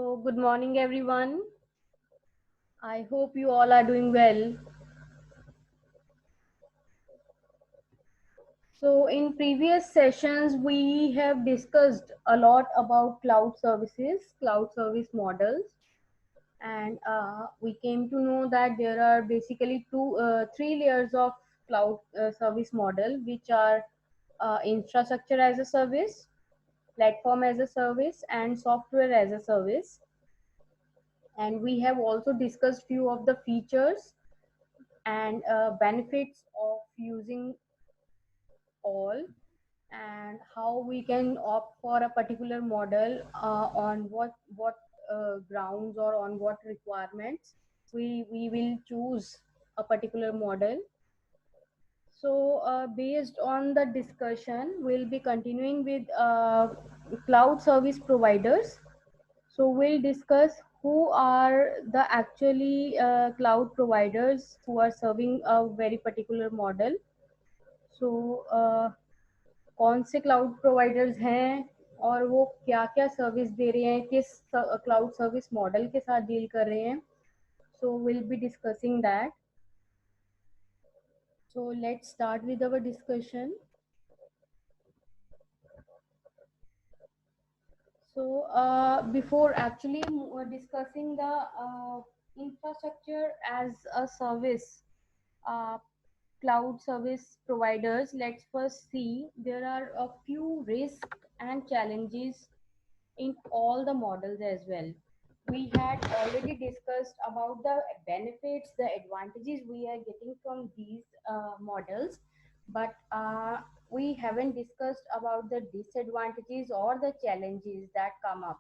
Good morning, everyone. I hope you all are doing well. In previous sessions, we have discussed a lot about cloud services, cloud service models, and we came to know that there are basically three layers of cloud service model, which are infrastructure as a service, platform as a service, and software as a service. And we have also discussed few of the features and benefits of using all, and how we can opt for a particular model on what grounds or on what requirements we will choose a particular model. Based on the discussion, we'll be continuing with cloud service providers. So we'll discuss who are the actually cloud providers who are serving a very particular model. So कौन से cloud providers हैं और वो क्या क्या service दे रहे हैं, किस क्लाउड सर्विस मॉडल के साथ डील कर रहे हैं. So will be discussing that. So let's start with our discussion. Before actually discussing the infrastructure as a service, uh, cloud service providers, let's first see there are a few risks and challenges in all the models as well. We had already discussed about the benefits, the advantages we are getting from these models, but we haven't discussed about the disadvantages or the challenges that come up.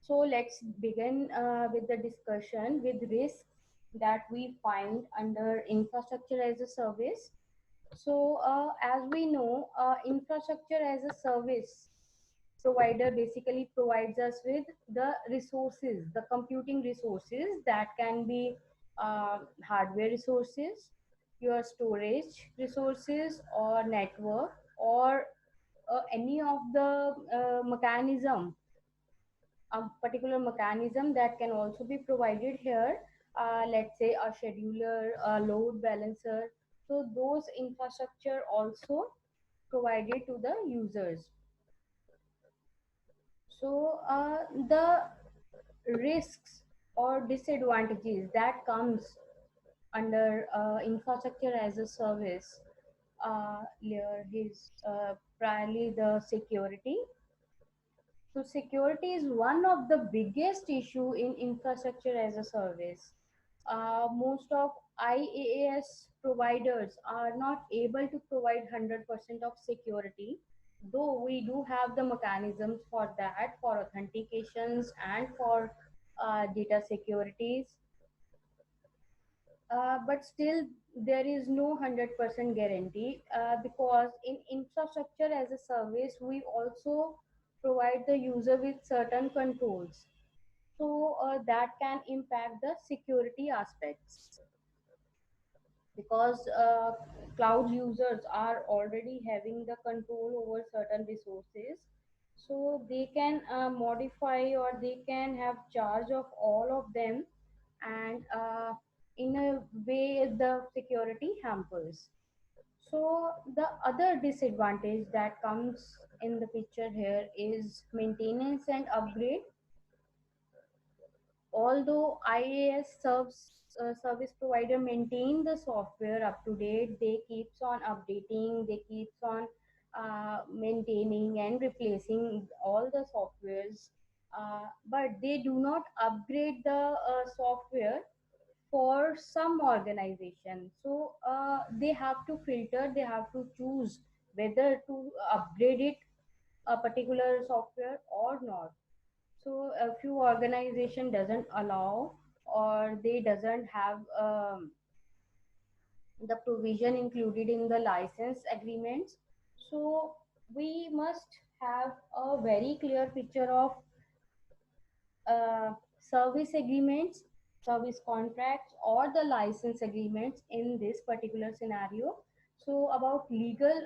So let's begin with the discussion with risks that we find under infrastructure as a service. As we know, infrastructure as a service provider basically provides us with the resources, the computing resources that can be hardware resources, your storage resources, or network, or any of the mechanism, a particular mechanism that can also be provided here. Let's say a scheduler, a load balancer. So those infrastructure also provided to the users. The risks or disadvantages that comes under infrastructure as a service layer is primarily the security. So security is one of the biggest issue in infrastructure as a service. Most of IaaS providers are not able to provide 100% of security, though we do have the mechanisms for that, for authentications and for data securities. But still, there is no 100% guarantee because in infrastructure as a service, we also provide the user with certain controls. That can impact the security aspects because cloud users are already having the control over certain resources, so they can modify or they can have charge of all of them, and in a way the security hampers. So the other disadvantage that comes in the picture here is maintenance and upgrade. Although IaaS serves service provider maintain the software up to date, they keeps on updating, they keeps on maintaining and replacing all the softwares, but they do not upgrade the software for some organization. They have to filter, they have to choose whether to upgrade it a particular software or not. So a few organization doesn't allow, or they doesn't have the provision included in the license agreements. So we must have a very clear picture of service agreements, service contracts, or the license agreements in this particular scenario. So about legal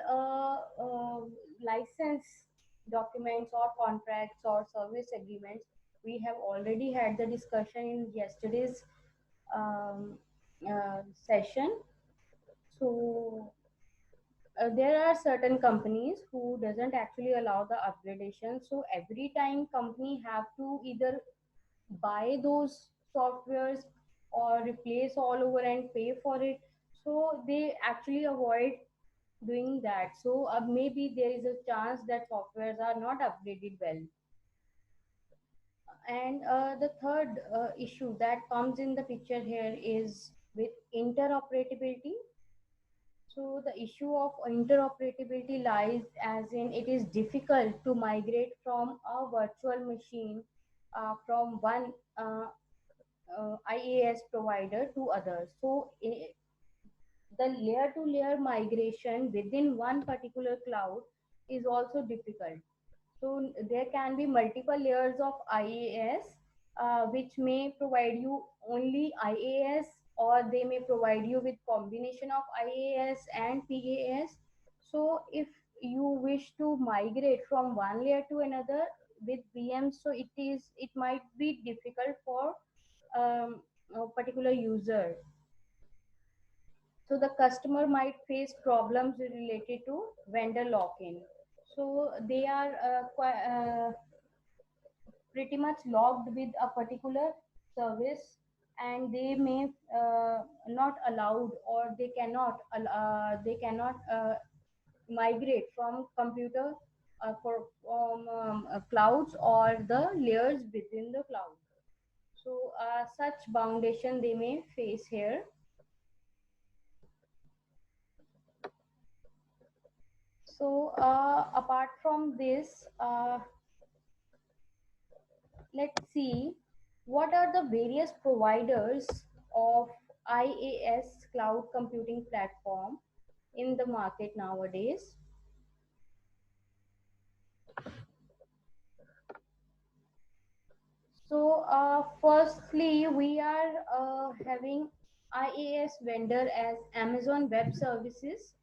license documents or contracts or service agreements. We have already had the discussion in yesterday's um, session. So there are certain companies who doesn't actually allow the upgradation. So every time company have to either buy those softwares or replace all over and pay for it. So they actually avoid doing that. So maybe there is a chance that softwares are not upgraded well. And the third issue that comes in the picture here is with interoperability. So the issue of interoperability lies as in it is difficult to migrate from a virtual machine from one IaaS provider to others. So the layer to layer migration within one particular cloud is also difficult. So there can be multiple layers of IaaS, which may provide you only IaaS, or they may provide you with combination of IaaS and PaaS. So if you wish to migrate from one layer to another with VM, so it might be difficult for a particular user. So the customer might face problems related to vendor lock-in. So they are pretty much logged with a particular service, and they may not allowed, or they cannot migrate from computer from clouds or the layers within the cloud. So such foundation they may face here. So apart from this, let's see what are the various providers of IaaS cloud computing platform in the market nowadays. So firstly, we are having IaaS vendor as Amazon Web Services.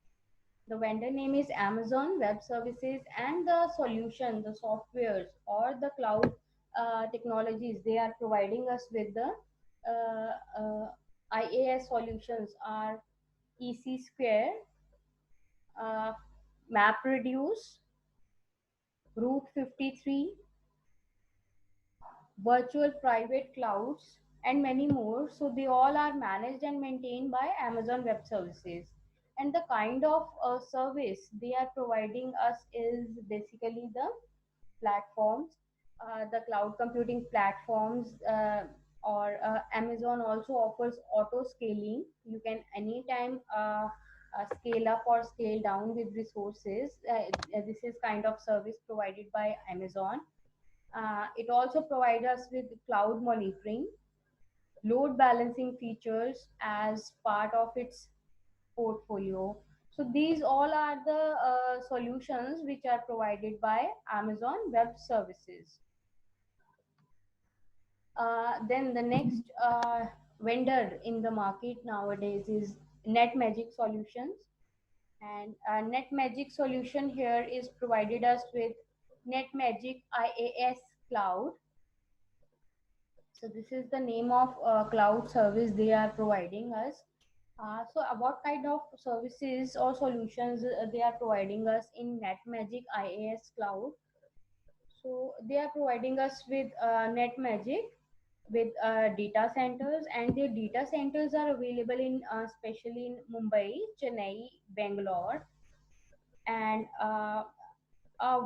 The vendor name is Amazon Web Services, and the solution, the softwares or the cloud technologies they are providing us with the IaaS solutions are EC Square, uh, MapReduce, Route 53, virtual private clouds, and many more. So they all are managed and maintained by Amazon Web Services. And the kind of service they are providing us is basically the platforms, the cloud computing platforms, or Amazon also offers auto scaling. You can anytime scale up or scale down with resources. This is kind of service provided by Amazon. It also provides us with cloud monitoring, load balancing features as part of its portfolio. So these all are the solutions which are provided by Amazon Web Services. Then the next vendor in the market nowadays is NetMagic Solutions. And NetMagic solution here is provided us with NetMagic IaaS Cloud. So this is the name of cloud service they are providing us. So what kind of services or solutions they are providing us in NetMagic IaaS Cloud? So they are providing us with NetMagic with data centers, and their data centers are available in especially in Mumbai, Chennai, Bangalore, and a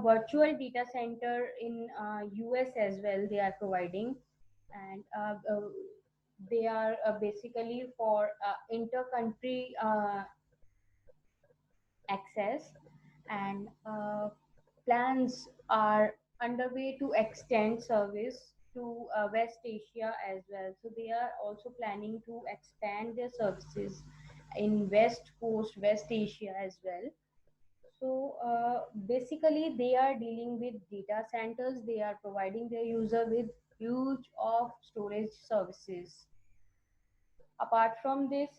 virtual data center in US as well. They are providing, and they are basically for inter-country access, and plans are underway to extend service to West Asia as well. So they are also planning to expand their services in West Coast, West Asia as well. So basically, they are dealing with data centers. They are providing their user with huge of storage services. Apart from this,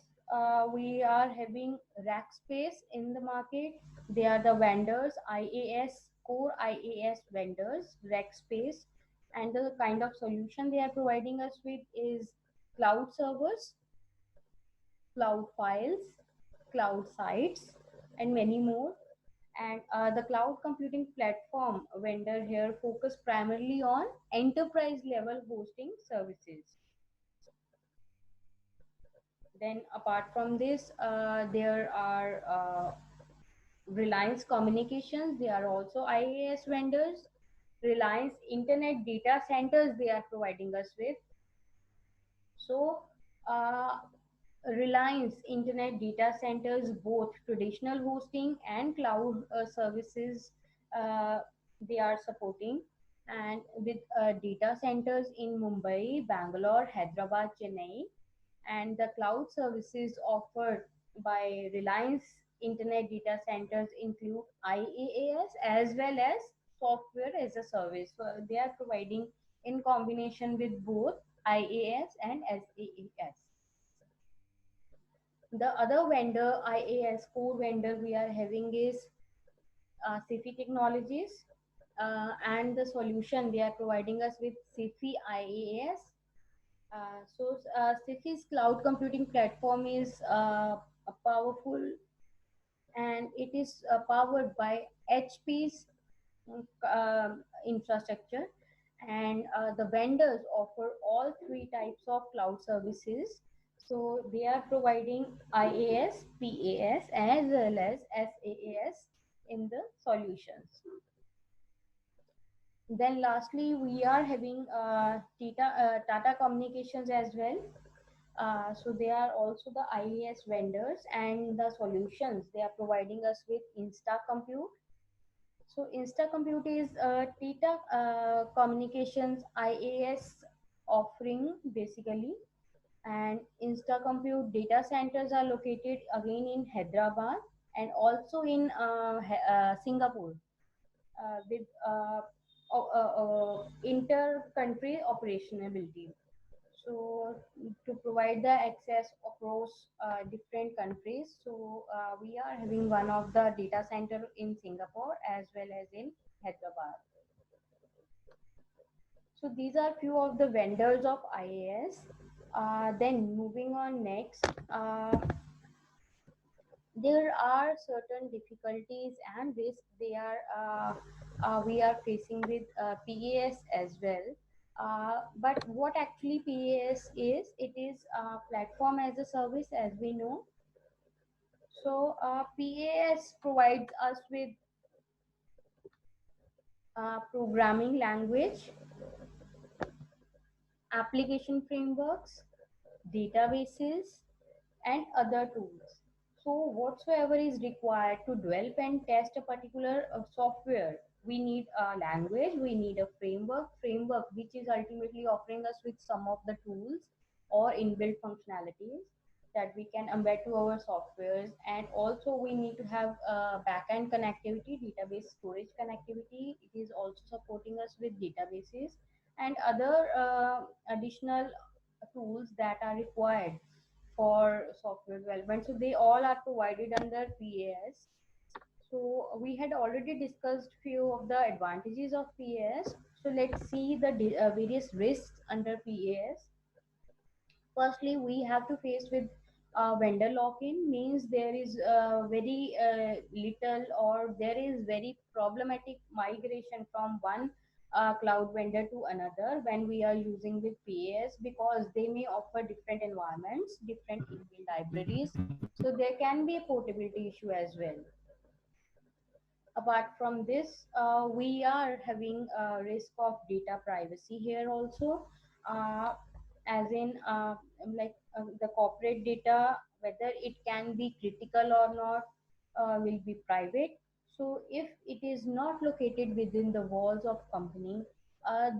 we are having Rackspace in the market. They are the vendors, IaaS core IaaS vendors, Rackspace, and the kind of solution they are providing us with is cloud servers, cloud files, cloud sites, and many more. And the cloud computing platform vendor here focus primarily on enterprise level hosting services. Then apart from this, there are Reliance Communications. They are also IaaS vendors. Reliance Internet Data Centers they are providing us with. So uh, Reliance Internet Data Centers, both traditional hosting and cloud services, uh, they are supporting. And with data centers in Mumbai, Bangalore, Hyderabad, Chennai, and the cloud services offered by Reliance Internet Data Centers include IaaS as well as software as a service. So they are providing in combination with both IaaS and SaaS. The other vendor, IaaS core vendor we are having is SIFI Technologies, and the solution they are providing us with SIFI IaaS. SIFI's cloud computing platform is a powerful, and it is powered by HP's infrastructure, and the vendors offer all three types of cloud services. So they are providing IaaS, PaaS, as well as SaaS in the solutions. Then lastly, we are having Tata Communications as well. So they are also the IaaS vendors, and the solutions they are providing us with Insta Compute. So Insta Compute is Tata Communications IaaS offering basically, and Insta Compute data centers are located again in Hyderabad and also in Singapore, with inter-country operationality. So to provide the access across different countries, so we are having one of the data center in Singapore as well as in Hyderabad. So these are few of the vendors of IaaS. Then moving on next, there are certain difficulties and risks we are facing with PaaS as well. But what actually PaaS is? It is platform as a service, as we know. So PaaS provides us with programming language, application frameworks, databases, and other tools. So whatsoever is required to develop and test a particular software, we need a language, we need a framework which is ultimately offering us with some of the tools or inbuilt functionalities that we can embed to our softwares. And also we need to have backend connectivity, database storage connectivity. It is also supporting us with databases and other additional tools that are required for software development. So they all are provided under PaaS. So we had already discussed few of the advantages of PaaS. So let's see the various risks under PaaS. Firstly, we have to face with vendor lock-in, means there is very little, or there is very problematic migration from one cloud vendor to another when we are using with PaaS, because they may offer different environments, different inbuilt libraries, so there can be a portability issue as well. Apart from this, we are having a risk of data privacy here also, uh, as in the corporate data, whether it can be critical or not, will be private. So if it is not located within the walls of company,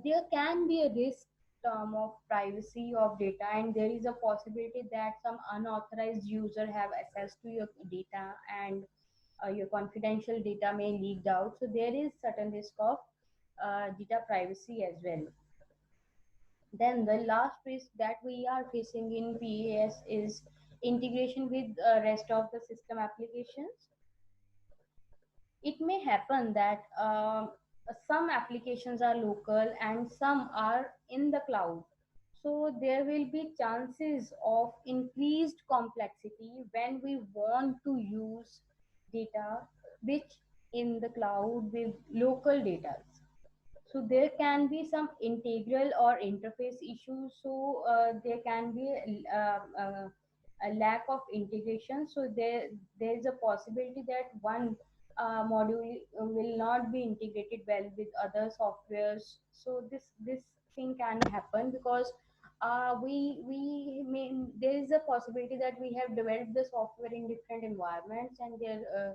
there can be a risk term of privacy of data, and there is a possibility that some unauthorized user have access to your data, and your confidential data may leaked out. So there is certain risk of data privacy as well. Then the last risk that we are facing in PaaS is integration with rest of the system applications. it may happen that some applications are local and some are in the cloud. So there will be chances of increased complexity when we want to use data which in the cloud with local data. So there can be some integral or interface issues. So there can be a lack of integration. So there is a possibility that one module will not be integrated well with other softwares. So this thing can happen because we may, there is a possibility that we have developed the software in different environments, and their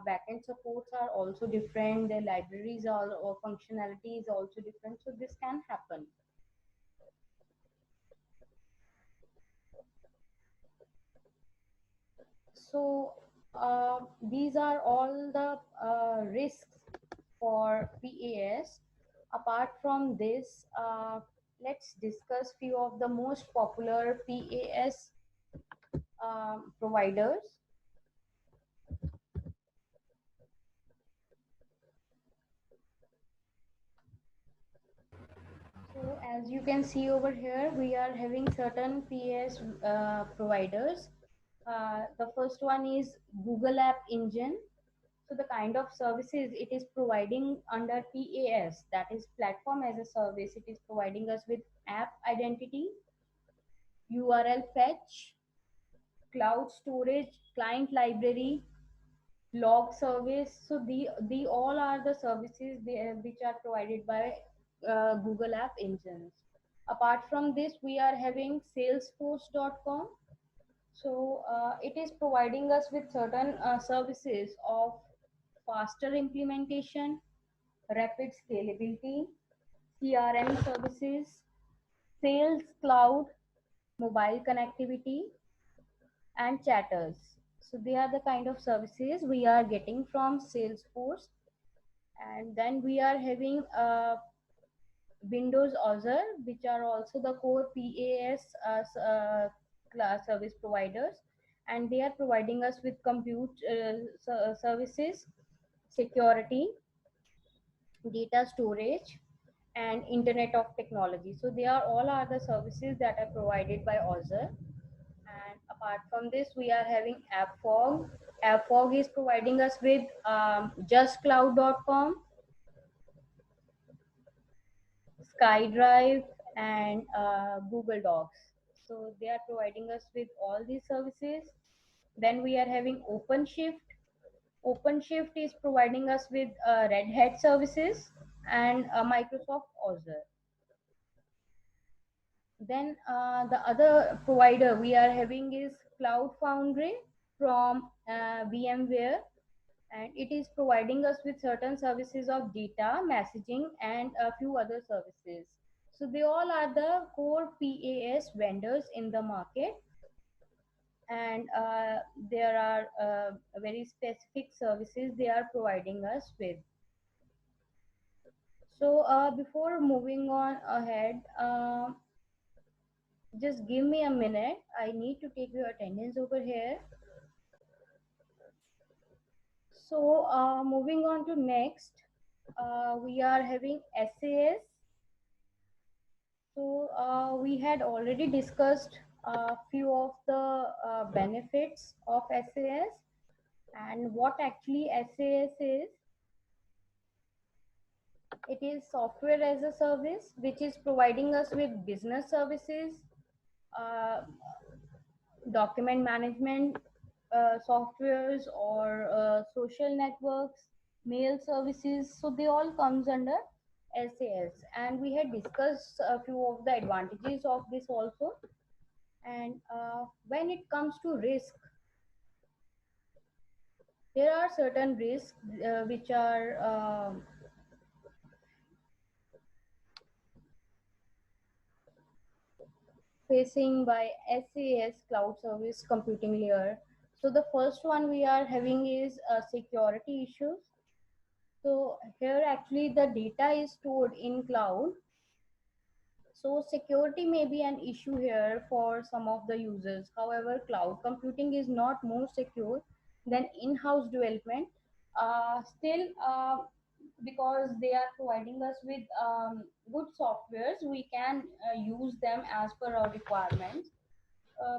backend supports are also different, their libraries are or functionality is also different, so this can happen. So these are all the risks for PAS. Apart from this, let's discuss few of the most popular PAS providers. So as you can see over here, we are having certain PAS providers. The first one is Google App Engine. So the kind of services it is providing under PAS, that is platform as a service, it is providing us with app identity, URL fetch, cloud storage, client library, log service. So the all are the services which are provided by Google App Engines. Apart from this, we are having Salesforce.com. So it is providing us with certain services of faster implementation, rapid scalability, CRM services, sales cloud, mobile connectivity, and chatters. So they are the kind of services we are getting from Salesforce. And then we are having Windows Azure, which are also the core PAS class service providers, and they are providing us with compute services, security, data storage, and Internet of Technology. So they are all are the services that are provided by Azure. And apart from this, we are having AppFog. AppFog is providing us with JustCloud.com, SkyDrive, and Google Docs. So they are providing us with all these services. Then we are having OpenShift. OpenShift is providing us with Red Hat services and Microsoft Azure. Then the other provider we are having is Cloud Foundry from VMware, and it is providing us with certain services of data, messaging, and a few other services. So they all are the core PAS vendors in the market, and there are very specific services they are providing us with. So before moving on ahead, just give me a minute. I need to take your attendance over here. So moving on to next, we are having SAS. So we had already discussed a few of the benefits of SAS and what actually SAS is. It is software as a service, which is providing us with business services, uh, document management softwares, or social networks, mail services. So they all comes under SAS, and we had discussed a few of the advantages of this also. And when it comes to risk, there are certain risks which are facing by SAS cloud service computing layer. So the first one we are having is security issues. So here actually the data is stored in cloud. So security may be an issue here for some of the users. However, cloud computing is not more secure than in-house development. Still, because they are providing us with good softwares, we can use them as per our requirements.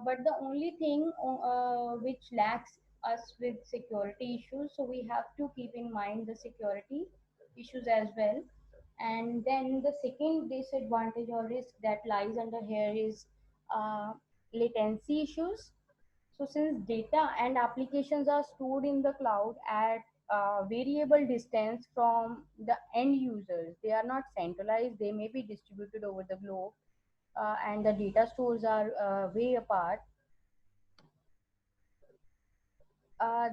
But the only thing which lacks us with security issues, so we have to keep in mind the security issues as well. And then the second disadvantage or risk that lies under here is uh, latency issues. So since data and applications are stored in the cloud at variable distance from the end users, they are not centralized, they may be distributed over the globe, and the data stores are way apart.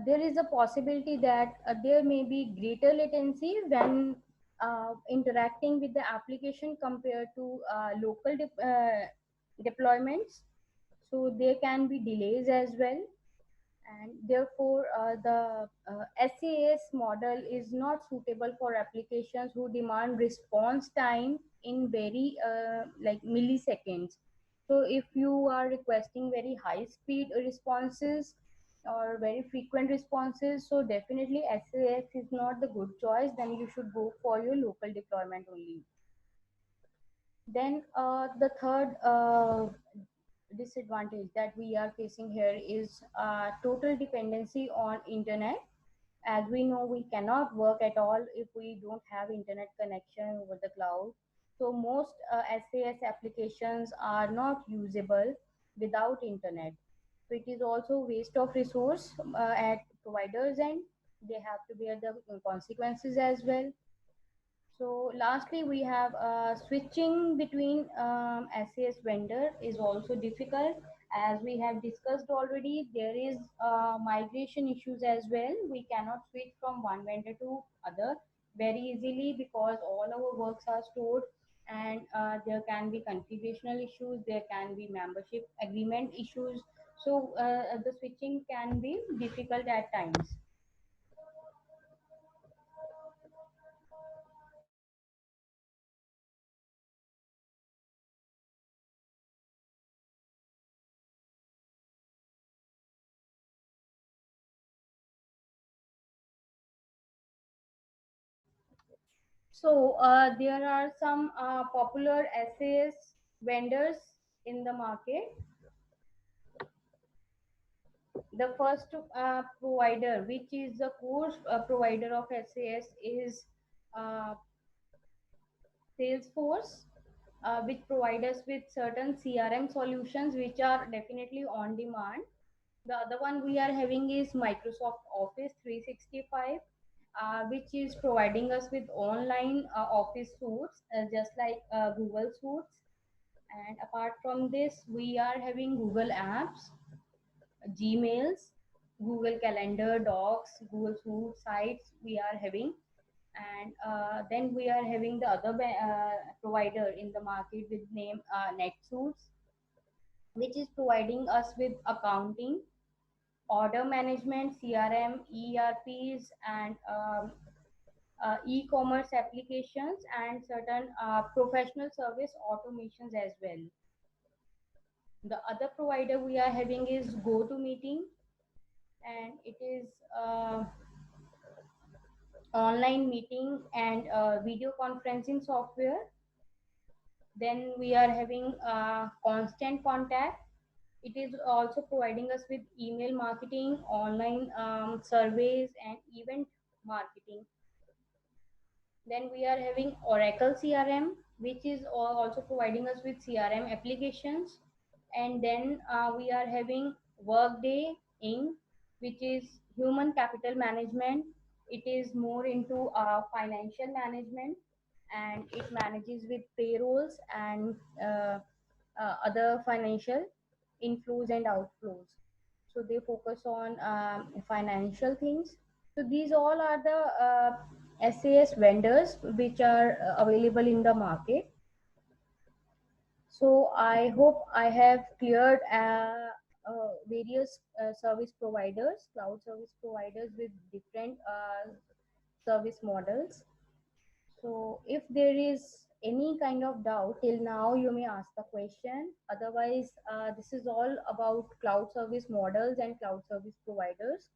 There is a possibility that there may be greater latency when interacting with the application compared to local deployments. So there can be delays as well, and therefore the SAS model is not suitable for applications who demand response time in very like milliseconds. So if you are requesting very high speed responses or very frequent responses, so definitely SAS is not the good choice, then you should go for your local deployment only. Then the third disadvantage that we are facing here is total dependency on internet. As we know, we cannot work at all if we don't have internet connection over the cloud. So most SAS applications are not usable without internet. So it is also waste of resource at providers end. They have to bear the consequences as well. So lastly, we have switching between SAS vendor is also difficult. As we have discussed already, there is migration issues as well. We cannot switch from one vendor to other very easily because all our works are stored, and there can be configurational issues, there can be membership agreement issues. So the switching can be difficult at times. So there are some popular SAS vendors in the market. The first provider, which is the core provider of SAS, is uh, Salesforce, which provide us with certain CRM solutions which are definitely on demand. The other one we are having is Microsoft Office 365, which is providing us with online office suites, just like Google Suites. And apart from this, we are having Google Apps, Gmails, Google Calendar, Docs, Google Suite sites we are having. And then we are having the other provider in the market with name NetSuite, which is providing us with accounting, order management, CRM, ERPs, and e-commerce applications, and certain professional service automations as well. The other provider we are having is GoToMeeting, and it is online meeting and video conferencing software. Then we are having Constant Contact. It is also providing us with email marketing, online surveys, and event marketing. Then we are having Oracle CRM, which is also providing us with CRM applications. And then we are having Workday Inc., which is human capital management. It is more into financial management, and it manages with payrolls and other financial inflows and outflows. So they focus on financial things. So these all are the SAS vendors which are available in the market. So I hope I have cleared various service providers, cloud service providers with different service models. So if there is any kind of doubt till now, you may ask the question. Otherwise, this is all about cloud service models and cloud service providers.